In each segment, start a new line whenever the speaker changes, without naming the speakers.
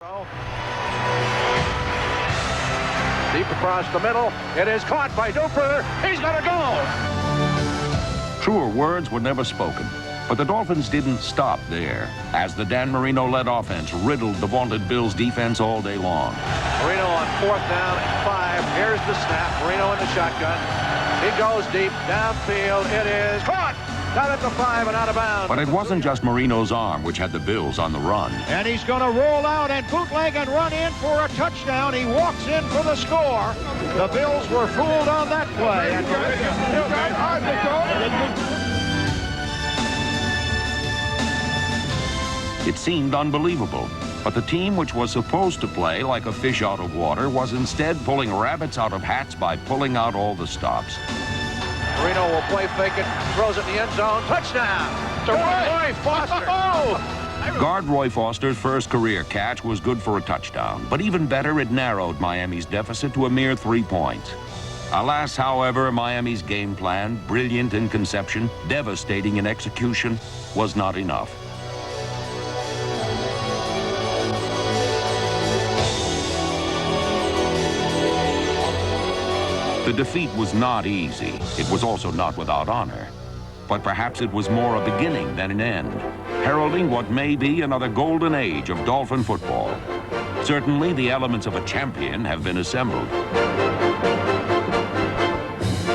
Deep across the middle. It is caught by Duper. He's going to go.
Truer words were never spoken, but the Dolphins didn't stop there, as the Dan Marino-led offense riddled the vaunted Bills defense all day long.
Marino on 4th down and 5. Here's the snap. Marino in the shotgun. He goes deep downfield. It is caught. Down at the 5 and out of bounds.
But it wasn't just Marino's arm which had the Bills on the run.
And he's going to roll out and bootleg and run in for a touchdown. He walks in for the score. The Bills were fooled on that play.
It seemed unbelievable, but the team which was supposed to play like a fish out of water was instead pulling rabbits out of hats by pulling out all the stops.
Marino will play fake it, throws it in the end zone. Touchdown to Roy Foster.
Guard Roy Foster's first career catch was good for a touchdown, but even better, it narrowed Miami's deficit to a mere 3 points. Alas, however, Miami's game plan, brilliant in conception, devastating in execution, was not enough. The defeat was not easy. It was also not without honor. But perhaps it was more a beginning than an end, heralding what may be another golden age of Dolphin football. Certainly, the elements of a champion have been assembled.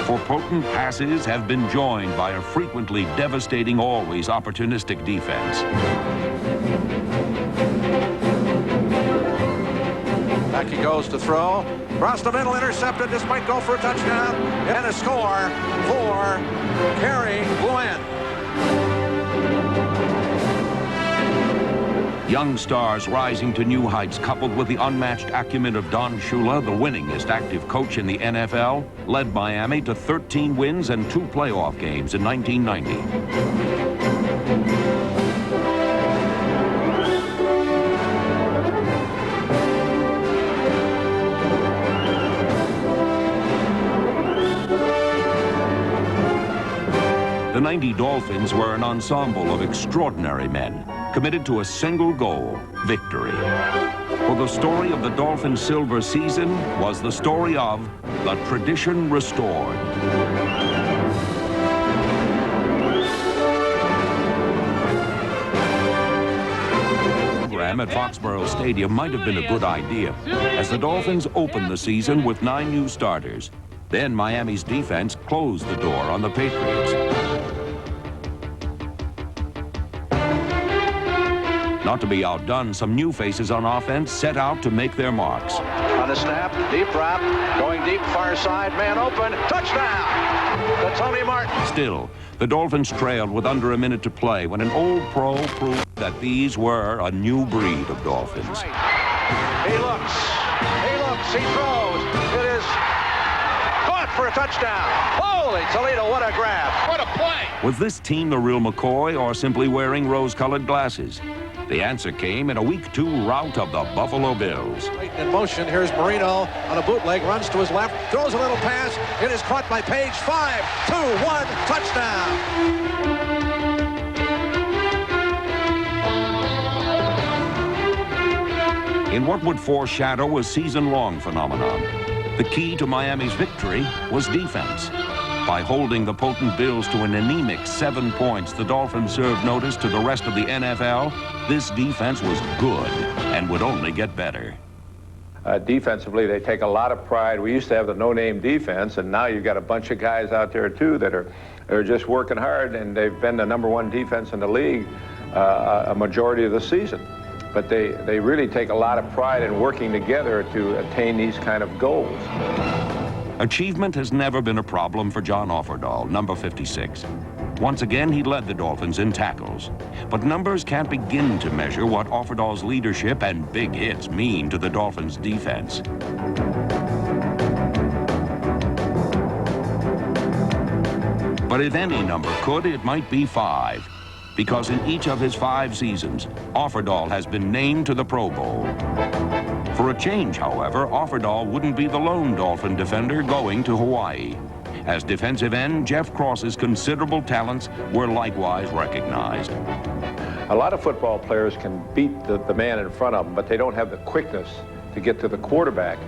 For potent passes have been joined by a frequently devastating, always opportunistic defense.
Back he goes to throw. Across the middle, intercepted. This might go for a touchdown. And a score for Kerry Lewin.
Young stars rising to new heights, coupled with the unmatched acumen of Don Shula, the winningest active coach in the NFL, led Miami to 13 wins and 2 playoff games in 1990. The 90 Dolphins were an ensemble of extraordinary men, committed to a single goal, victory. For the story of the Dolphins' silver season was the story of the tradition restored. At Foxborough Stadium might have been a good idea, as the Dolphins opened the season with 9 new starters. Then Miami's defense closed the door on the Patriots. Not to be outdone, some new faces on offense set out to make their marks.
On the snap, deep drop, going deep, far side, man open, touchdown to Tony Martin.
Still, the Dolphins trailed with under a minute to play when an old pro proved that these were a new breed of Dolphins.
He looks, he throws, it is caught for a touchdown. Holy Toledo, what a grab, what a play.
Was this team the real McCoy or simply wearing rose-colored glasses? The answer came in a Week 2 rout of the Buffalo Bills.
In motion, here's Marino on a bootleg, runs to his left, throws a little pass. It is caught by Page. 5, 2, 1, touchdown.
In what would foreshadow a season-long phenomenon, the key to Miami's victory was defense. By holding the potent Bills to an anemic 7 points, the Dolphins served notice to the rest of the NFL. This defense was good and would only get better.
Defensively, they take a lot of pride. We used to have the no-name defense, and now you've got a bunch of guys out there, too, that are just working hard, and they've been the #1 defense in the league a majority of the season. But they really take a lot of pride in working together to attain these kind of goals.
Achievement has never been a problem for John Offerdahl, number 56. Once again, he led the Dolphins in tackles. But numbers can't begin to measure what Offerdahl's leadership and big hits mean to the Dolphins' defense. But if any number could, it might be 5. Because in each of his 5 seasons, Offerdahl has been named to the Pro Bowl. For a change, however, Offerdahl wouldn't be the lone Dolphin defender going to Hawaii. As defensive end, Jeff Cross's considerable talents were likewise recognized.
A lot of football players can beat the man in front of them, but they don't have the quickness to get to the quarterback.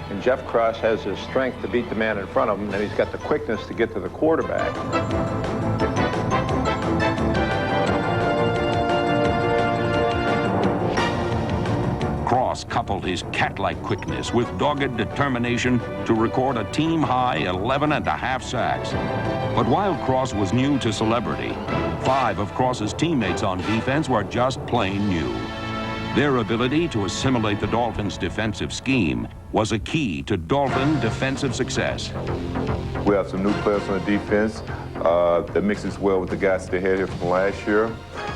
And Jeff Cross has his strength to beat the man in front of him, and he's got the quickness to get to the quarterback.
Cross coupled his cat-like quickness with dogged determination to record a team-high 11.5 sacks. But while Cross was new to celebrity, 5 of Cross's teammates on defense were just plain new. Their ability to assimilate the Dolphins' defensive scheme was a key to Dolphin defensive success.
We have some new players on the defense that mixes well with the guys they had here from last year.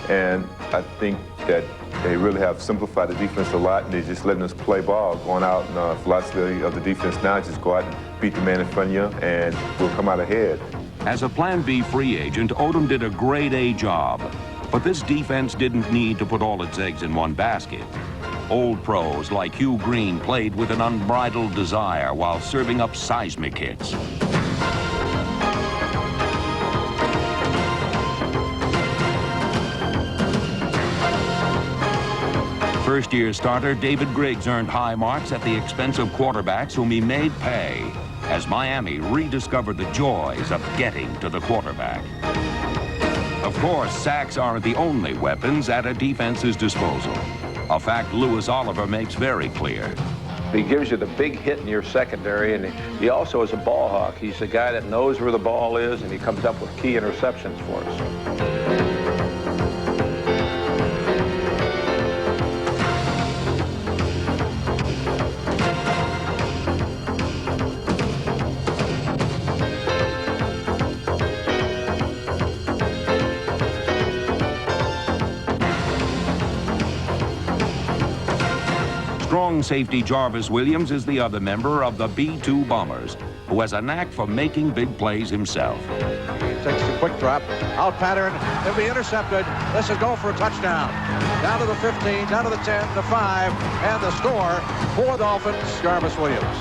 And I think that they really have simplified the defense a lot, and they're just letting us play ball, going out, and philosophy of the defense now is just go out and beat the man in front of you, and we'll come out ahead.
As a Plan B free agent, Odom did a grade A job. But this defense didn't need to put all its eggs in one basket. Old pros like Hugh Green played with an unbridled desire while serving up seismic hits. First-year starter David Griggs earned high marks at the expense of quarterbacks whom he made pay as Miami rediscovered the joys of getting to the quarterback. Of course, sacks aren't the only weapons at a defense's disposal, a fact Louis Oliver makes very clear.
He gives you the big hit in your secondary, and he also is a ball hawk. He's the guy that knows where the ball is, and he comes up with key interceptions for us.
Strong safety Jarvis Williams is the other member of the B-2 Bombers, who has a knack for making big plays himself.
He takes the quick drop, out pattern, it'll be intercepted. This is go for a touchdown. Down to the 15, down to the 10, the 5, and the score for Dolphins, Jarvis Williams.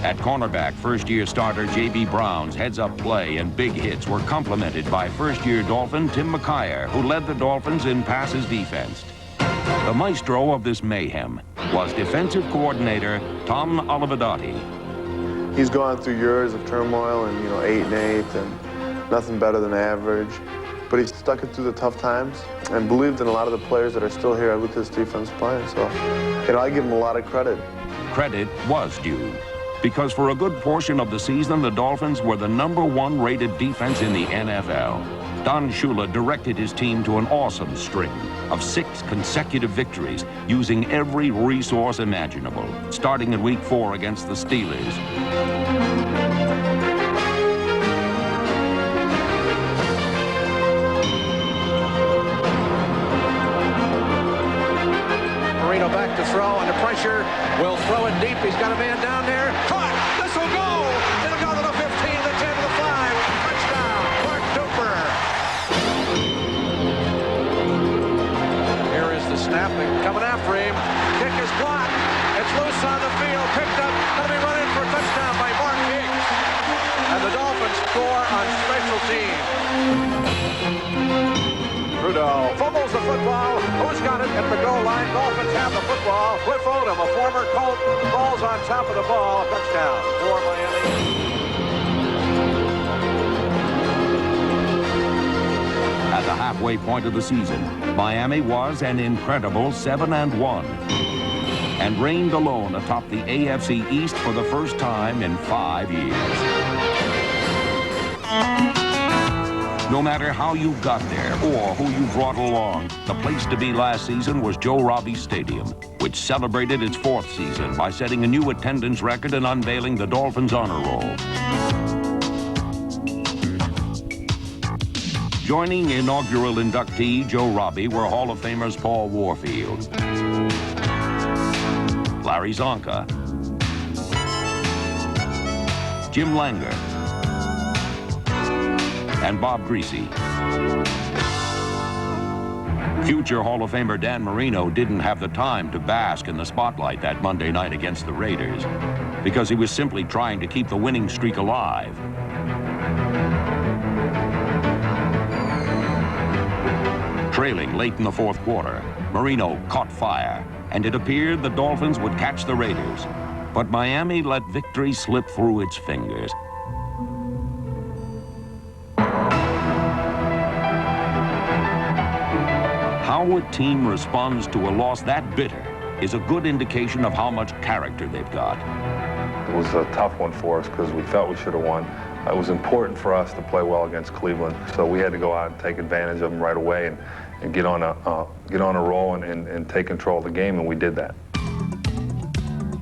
At cornerback, first-year starter J.B. Brown's heads-up play and big hits were complemented by first-year Dolphin Tim McKyer, who led the Dolphins in passes defense. The maestro of this mayhem was defensive coordinator Tom Olivadotti.
He's gone through years of turmoil and, 8-8 and nothing better than average. But he stuck it through the tough times and believed in a lot of the players that are still here with this defense playing. So, I give him a lot of credit.
Credit was due, because for a good portion of the season, the Dolphins were the #1 rated defense in the NFL. Don Shula directed his team to an awesome string of 6 consecutive victories, using every resource imaginable, starting in Week 4 against the Steelers.
Marino back to throw under pressure. Will throw it deep. He's got a man down there. Caught. This will go. It'll go to the 15, the 10, to the 5. Touchdown. Mark Duper. Here is the snap. They're coming after him. Kick is blocked. It's loose on the field. Picked up. Going to be run in for a touchdown by Mark Higgs. And the Dolphins score on special teams. Trudeau fumbles the football. Who's got it at the goal line? Dolphins have the football. Cliff Odom, a former Colt, falls on top of the ball. Touchdown for Miami.
At the halfway point of the season, Miami was an incredible 7-1 and reigned alone atop the AFC East for the first time in 5 years. No matter how you got there or who you brought along, the place to be last season was Joe Robbie Stadium, which celebrated its 4th season by setting a new attendance record and unveiling the Dolphins Honor Roll. Joining inaugural inductee Joe Robbie were Hall of Famers Paul Warfield, Larry Zonka, Jim Langer, and Bob Greasy. Future Hall of Famer Dan Marino didn't have the time to bask in the spotlight that Monday night against the Raiders because he was simply trying to keep the winning streak alive. trailing late in the fourth quarter. Marino caught fire, and it appeared the Dolphins would catch the Raiders. But Miami let victory slip through its fingers. How a team responds to a loss that bitter is a good indication of how much character they've got.
It was a tough one for us because we felt we should have won. It was important for us to play well against Cleveland, so we had to go out and take advantage of them right away and get on a roll and take control of the game, and we did that.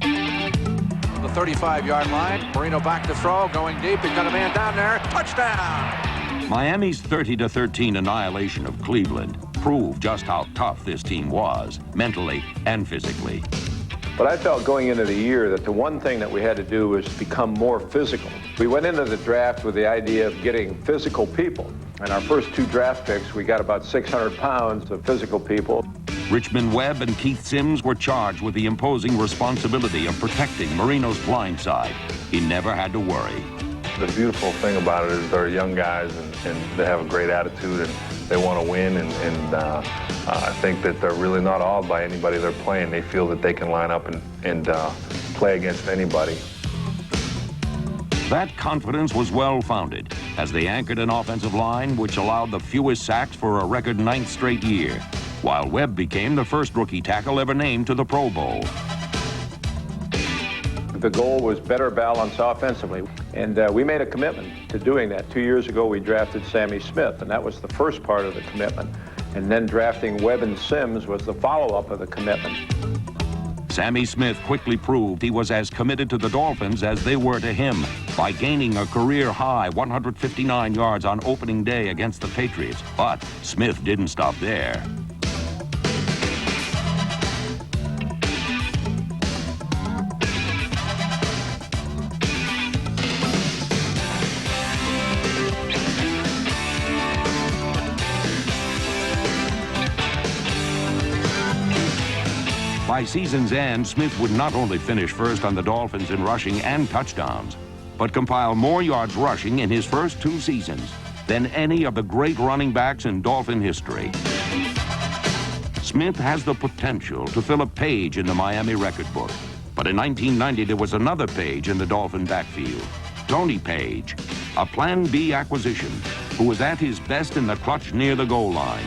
The 35-yard line. Marino back to throw, going deep. He's got a man down there. Touchdown!
Miami's 30-13 annihilation of Cleveland proved just how tough this team was, mentally and physically.
But I felt going into the year that the one thing that we had to do was become more physical. We went into the draft with the idea of getting physical people. And our first 2 draft picks, we got about 600 pounds of physical people.
Richmond Webb and Keith Sims were charged with the imposing responsibility of protecting Marino's blind side. He never had to worry.
The beautiful thing about it is they're young guys and they have a great attitude and they want to win, and I think that they're really not awed by anybody they're playing. They feel that they can line up and play against anybody.
That confidence was well-founded as they anchored an offensive line which allowed the fewest sacks for a record 9th straight year, while Webb became the first rookie tackle ever named to the Pro Bowl.
The goal was better balance offensively, and we made a commitment to doing that. 2 years ago, we drafted Sammy Smith, and that was the first part of the commitment. And then drafting Webb and Sims was the follow-up of the commitment.
Sammy Smith quickly proved he was as committed to the Dolphins as they were to him by gaining a career-high 159 yards on opening day against the Patriots. But Smith didn't stop there. By season's end, Smith would not only finish first on the Dolphins in rushing and touchdowns, but compile more yards rushing in his first 2 seasons than any of the great running backs in Dolphin history. Smith has the potential to fill a page in the Miami record book. But in 1990, there was another page in the Dolphin backfield. Tony Page, a Plan B acquisition, who was at his best in the clutch near the goal line.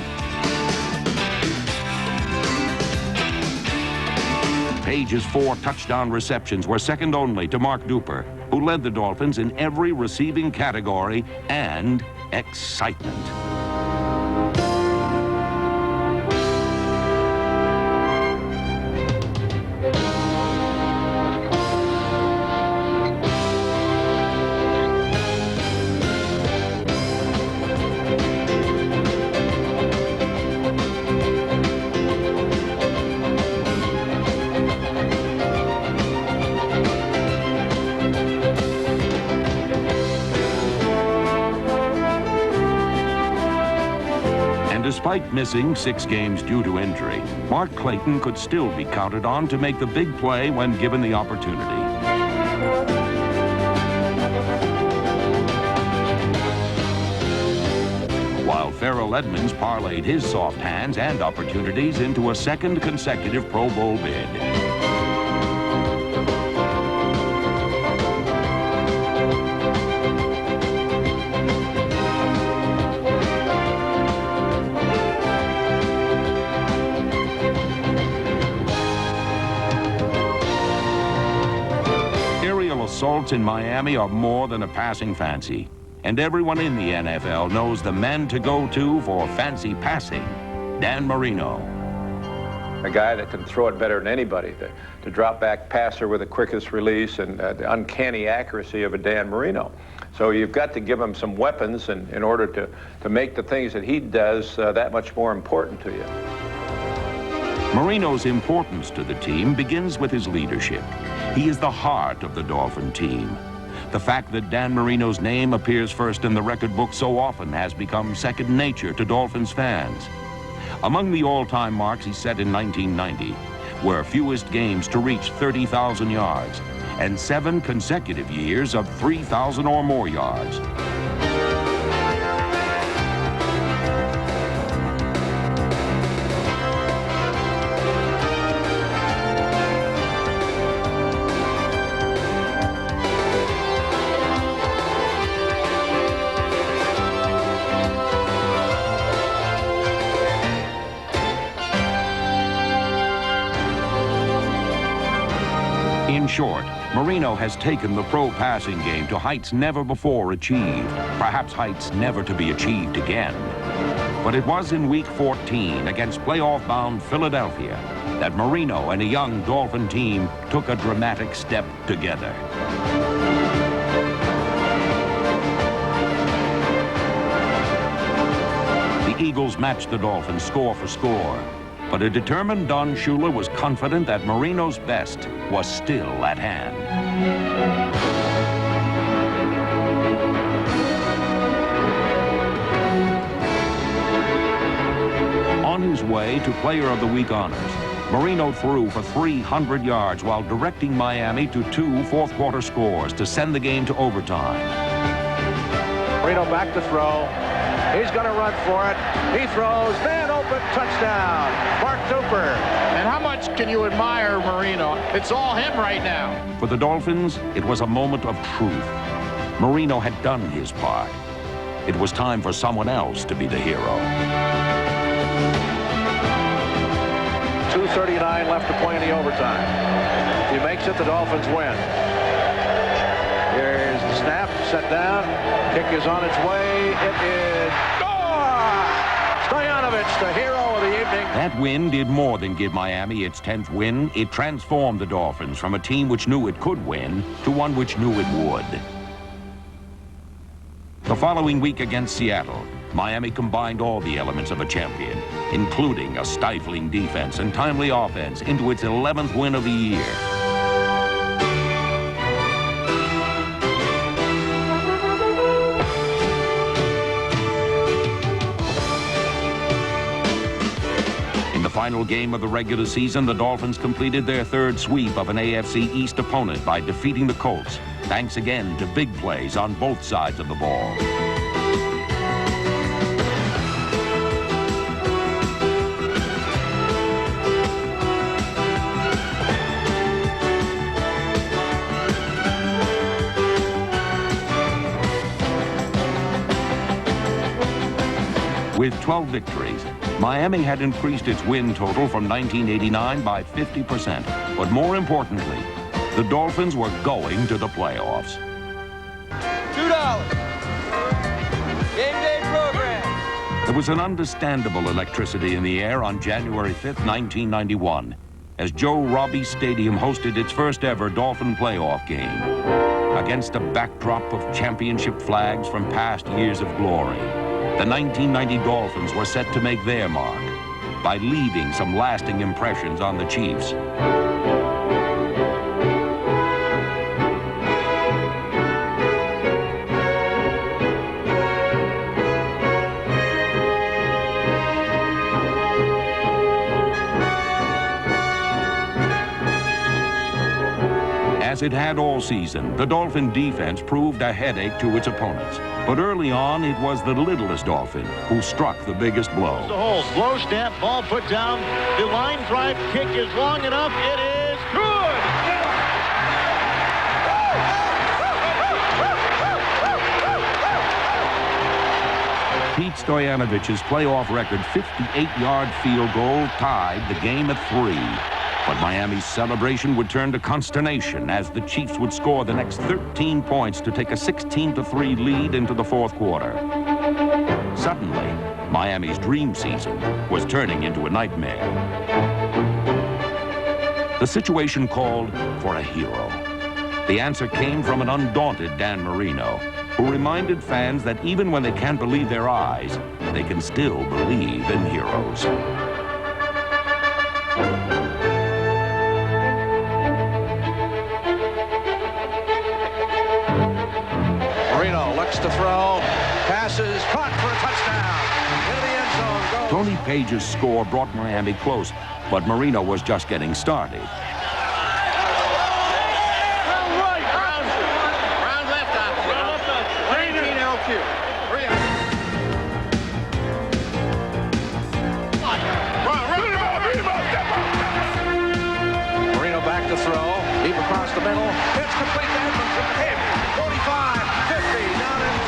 Page's 4 touchdown receptions were second only to Mark Duper, who led the Dolphins in every receiving category and excitement. Despite missing 6 games due to injury, Mark Clayton could still be counted on to make the big play when given the opportunity. While Farrell Edmonds parlayed his soft hands and opportunities into a second consecutive Pro Bowl bid. Assaults in Miami are more than a passing fancy, and everyone in the NFL knows the man to go to for fancy passing, Dan Marino.
A guy that can throw it better than anybody, the drop-back passer with the quickest release and the uncanny accuracy of a Dan Marino. So you've got to give him some weapons in order to make the things that he does that much more important to you.
Marino's importance to the team begins with his leadership. He is the heart of the Dolphin team. The fact that Dan Marino's name appears first in the record book so often has become second nature to Dolphins fans. Among the all-time marks he set in 1990 were fewest games to reach 30,000 yards and 7 consecutive years of 3,000 or more yards. In short, Marino has taken the pro passing game to heights never before achieved, perhaps heights never to be achieved again. But it was in Week 14 against playoff-bound Philadelphia that Marino and a young Dolphin team took a dramatic step together. The Eagles matched the Dolphins score for score, but a determined Don Shula was confident that Marino's best was still at hand. On his way to Player of the Week honors, Marino threw for 300 yards while directing Miami to 2 fourth-quarter scores to send the game to overtime.
Marino back to throw. He's going to run for it. He throws. Man open. Touchdown. Mark Duper.
And how much can you admire Marino? It's all him right now.
For the Dolphins, it was a moment of truth. Marino had done his part. It was time for someone else to be the hero.
2:39 left to play in the overtime. If he makes it, the Dolphins win. Here's the snap, set down. Kick is on its way. It is Stoyanovich, the hero of the evening.
That win did more than give Miami its 10th win. It transformed the Dolphins from a team which knew it could win to one which knew it would. The following week against Seattle, Miami combined all the elements of a champion, including a stifling defense and timely offense, into its 11th win of the year. In the final game of the regular season, the Dolphins completed their third sweep of an AFC East opponent by defeating the Colts, thanks again to big plays on both sides of the ball. With 12 victories, Miami had increased its win total from 1989 by 50%. But more importantly, the Dolphins were going to the playoffs.
$2. Game day program.
There was an understandable electricity in the air on January 5th, 1991, as Joe Robbie Stadium hosted its first ever Dolphin playoff game. Against a backdrop of championship flags from past years of glory, the 1990 Dolphins were set to make their mark by leaving some lasting impressions on the Chiefs. As it had all season, the Dolphin defense proved a headache to its opponents. But early on, it was the littlest Dolphin who struck the biggest blow.
The hole, blow snap, ball put down. The line drive kick is long enough. It is good.
Pete Stoyanovich's playoff record 58-yard field goal tied the game at 3. But Miami's celebration would turn to consternation as the Chiefs would score the next 13 points to take a 16-3 lead into the fourth quarter. Suddenly, Miami's dream season was turning into a nightmare. The situation called for a hero. The answer came from an undaunted Dan Marino, who reminded fans that even when they can't believe their eyes, they can still believe in heroes.
To throw, passes, caught for a touchdown. Into the end zone goes.
Tony Page's score brought Miami close, but Marino was just getting started.
Round right, round left option. Round left, 19 LQ.
Marino back to throw, deep across the middle. It's complete to Edmonds. 45, 50, down into.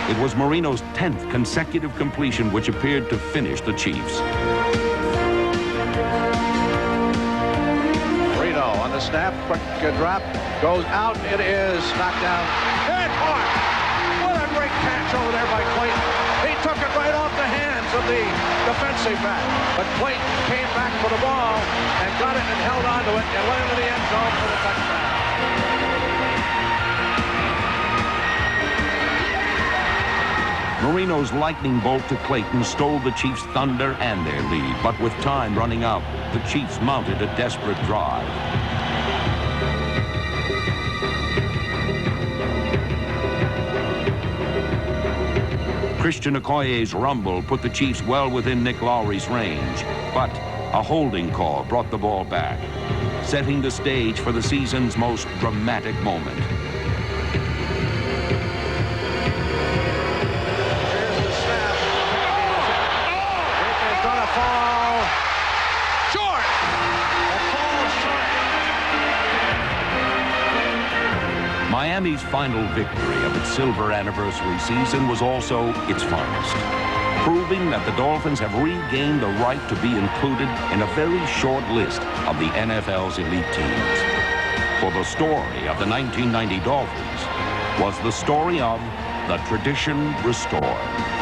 It was Marino's 10th consecutive completion which appeared to finish the Chiefs.
Marino on the the snap, quick drop, goes out. It is knocked down and caught. What a great catch over there by Clayton. He took it right off the hands of the defensive back. But Clayton came back for the ball and got it and held on to it and went into the end zone for the touchdown.
Marino's lightning bolt to Clayton stole the Chiefs' thunder and their lead, but with time running out, the Chiefs mounted a desperate drive. Christian Okoye's rumble put the Chiefs well within Nick Lowry's range, but a holding call brought the ball back, setting the stage for the season's most dramatic moment. Miami's final victory of its silver anniversary season was also its finest, proving that the Dolphins have regained the right to be included in a very short list of the NFL's elite teams. For the story of the 1990 Dolphins was the story of the tradition restored.